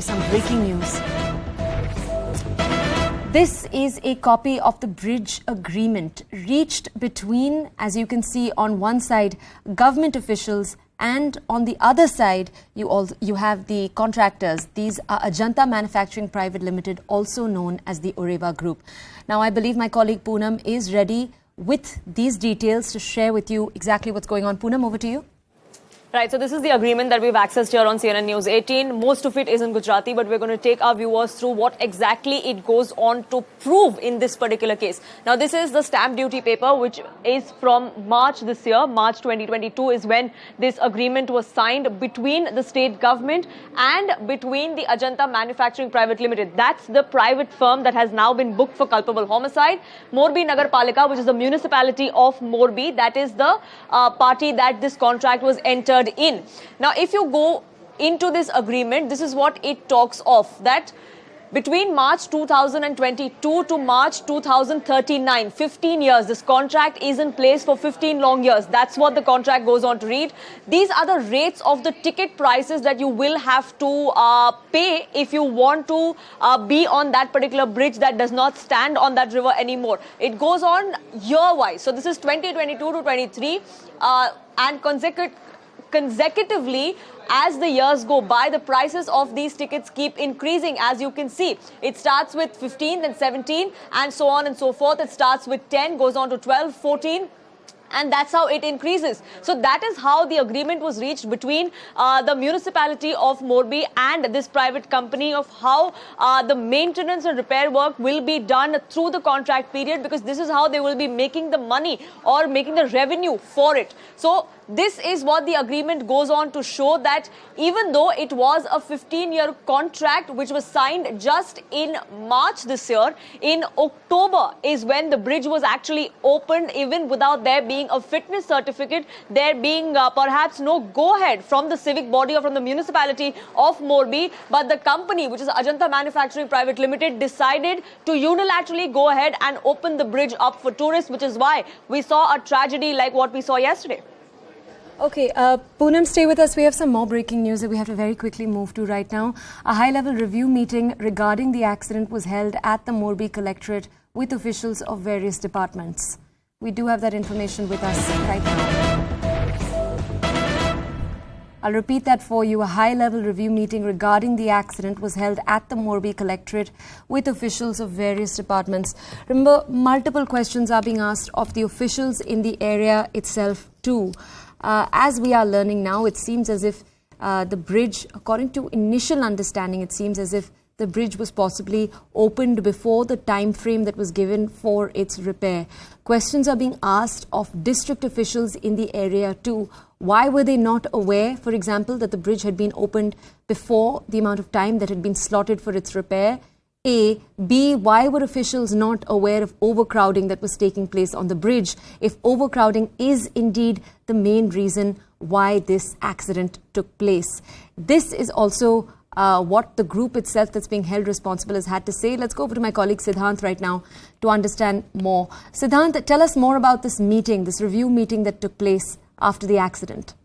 you some breaking news. This is a copy of the bridge agreement reached between, as you can see on one side, government officials, and on the other side, you have the contractors. These are Ajanta Manufacturing Pvt Ltd, also known as the Oreva Group. Now, I believe my colleague Poonam is ready with these details to share with you exactly what's going on. Poonam, over to you. Right, so this is the agreement that we've accessed here on CNN News 18. Most of it is in Gujarati, but we're going to take our viewers through what exactly it goes on to prove in this particular case. Now, this is the stamp duty paper, which is from March this year. March 2022 is when this agreement was signed between the state government and between the Ajanta Manufacturing Pvt Ltd. That's the private firm that has now been booked for culpable homicide. Morbi Nagar Palika, which is the municipality of Morbi, that is the party that this contract was entered in. Now, if you go into this agreement, this is what it talks of, that between March 2022 to March 2039, 15 years, this contract is in place for 15 long years. That's what the contract goes on to read. These are the rates of the ticket prices that you will have to pay if you want to be on that particular bridge that does not stand on that river anymore. It goes on year-wise. So this is 2022 to 23 and consecutively, as the years go by, the prices of these tickets keep increasing, as you can see. It starts with 15, then 17, and so on and so forth. It starts with 10, goes on to 12, 14, and that's how it increases. So that is how the agreement was reached between the municipality of Morbi and this private company, of how the maintenance and repair work will be done through the contract period, because this is how they will be making the money or making the revenue for it. So this is what the agreement goes on to show, that even though it was a 15-year contract which was signed just in March this year, in October is when the bridge was actually opened, even without there being a fitness certificate, there being perhaps no go-ahead from the civic body or from the municipality of Morbi. But the company, which is Ajanta Manufacturing Pvt Ltd, decided to unilaterally go ahead and open the bridge up for tourists, which is why we saw a tragedy like what we saw yesterday. Okay, Poonam, stay with us. We have some more breaking news that we have to very quickly move to right now. A high-level review meeting regarding the accident was held at the Morbi collectorate with officials of various departments. We do have that information with us right now. I'll repeat that for you. A high-level review meeting regarding the accident was held at the Morbi collectorate with officials of various departments. Remember, multiple questions are being asked of the officials in the area itself too. As we are learning now, it seems as if the bridge, according to initial understanding, it seems as if the bridge was possibly opened before the time frame that was given for its repair. Questions are being asked of district officials in the area too. Why were they not aware, for example, that the bridge had been opened before the amount of time that had been slotted for its repair? A. B. Why were officials not aware of overcrowding that was taking place on the bridge, if overcrowding is indeed the main reason why this accident took place? This is also what the group itself that's being held responsible has had to say. Let's go over to my colleague Siddhant right now to understand more. Siddhant, tell us more about this meeting, this review meeting that took place after the accident.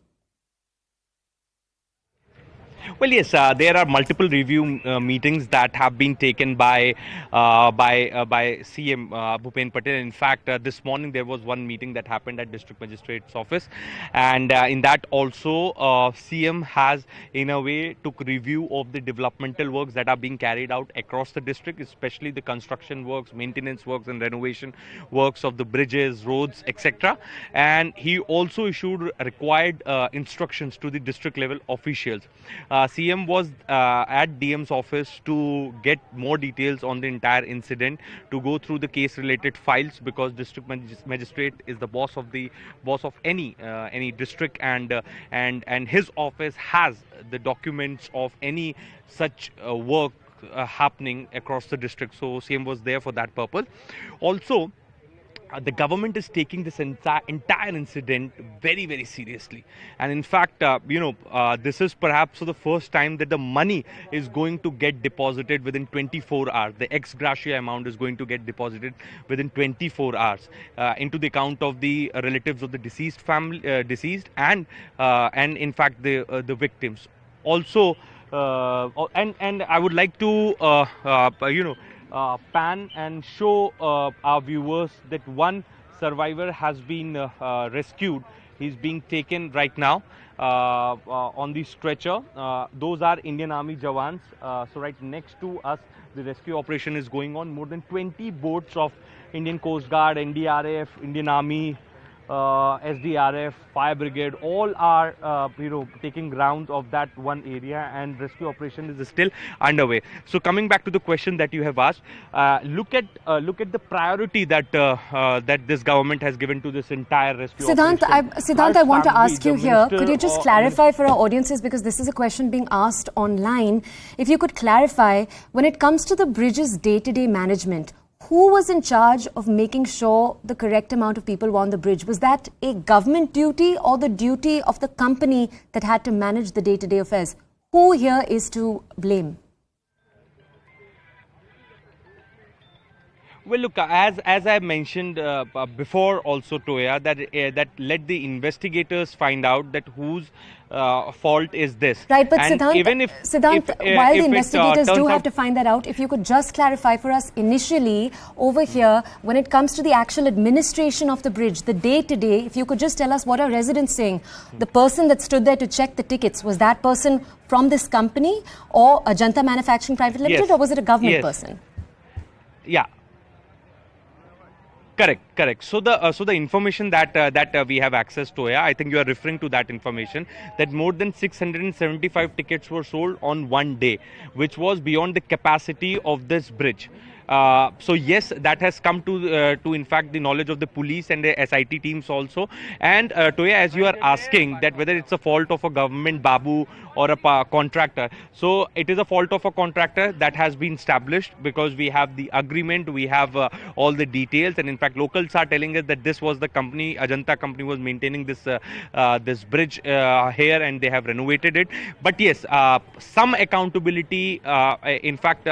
Well, yes, there are multiple review meetings that have been taken by CM Bhupen Patel. In fact, this morning there was one meeting that happened at District Magistrate's office, and in that also CM has, in a way, took review of the developmental works that are being carried out across the district, especially the construction works, maintenance works, and renovation works of the bridges, roads, etc. And he also issued required instructions to the district level officials. CM was at DM's office to get more details on the entire incident, to go through the case related files, because district magistrate is the boss of any district, and his office has the documents of any such work happening across the district. So CM was there for that purpose. Also, the government is taking this entire incident very, very seriously. And in fact, this is perhaps for the first time that the money is going to get deposited within 24 hours. The ex gratia amount is going to get deposited within 24 hours into the account of the relatives of the deceased and in fact the victims. Also, and I would like to pan and show our viewers that one survivor has been rescued. He's being taken right now on the stretcher. Those are Indian Army Jawans. So right next to us, the rescue operation is going on. More than 20 boats of Indian Coast Guard, NDRF, Indian Army, SDRF, Fire Brigade, all are taking grounds of that one area, and rescue operation is still underway. So coming back to the question that you have asked, look at the priority that that this government has given to this entire rescue Siddhant, operation. Siddhant, I want to ask you here, could you just clarify for our audiences, because this is a question being asked online, if you could clarify, when it comes to the bridge's day-to-day management, who was in charge of making sure the correct amount of people were on the bridge? Was that a government duty or the duty of the company that had to manage the day-to-day affairs? Who here is to blame? Well, look, as I mentioned before also, Toya, that let the investigators find out that whose fault is this. Right, but and Siddhant, even while the investigators do have to find that out, if you could just clarify for us initially over here, when it comes to the actual administration of the bridge, the day-to-day, if you could just tell us what are residents saying. The person that stood there to check the tickets, was that person from this company or Ajanta Manufacturing Pvt Ltd, Yes. or was it a government Yes. person? Yeah. Correct. So the information that we have access to, I think you are referring to that information, that more than 675 tickets were sold on one day, which was beyond the capacity of this bridge. So yes, that has come to in fact the knowledge of the police and the SIT teams also. And Toya, as you are asking that whether it's a fault of a government babu or a contractor, so it is a fault of a contractor that has been established because we have the agreement, we have all the details, and in fact locals are telling us that this was the company, Ajanta company was maintaining this this bridge here, and they have renovated it. But yes, some accountability in fact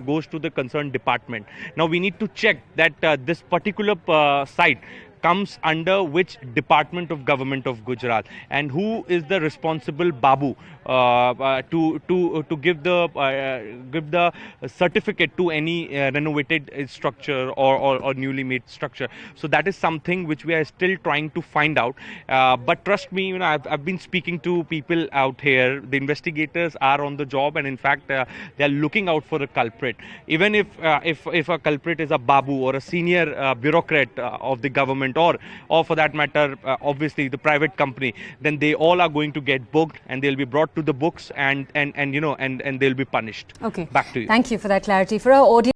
goes to the concerned department. Now we need to check that this particular site comes under which department of government of Gujarat, and who is the responsible babu to give the certificate to any renovated structure or newly made structure. So that is something which we are still trying to find out. But trust me, I've been speaking to people out here. The investigators are on the job, and in fact they are looking out for a culprit. Even if a culprit is a babu or a senior bureaucrat of the government, or for that matter obviously the private company, then they all are going to get booked, and they'll be brought to the books, and they'll be punished. Okay. Back to you. Thank you for that clarity. For our audience.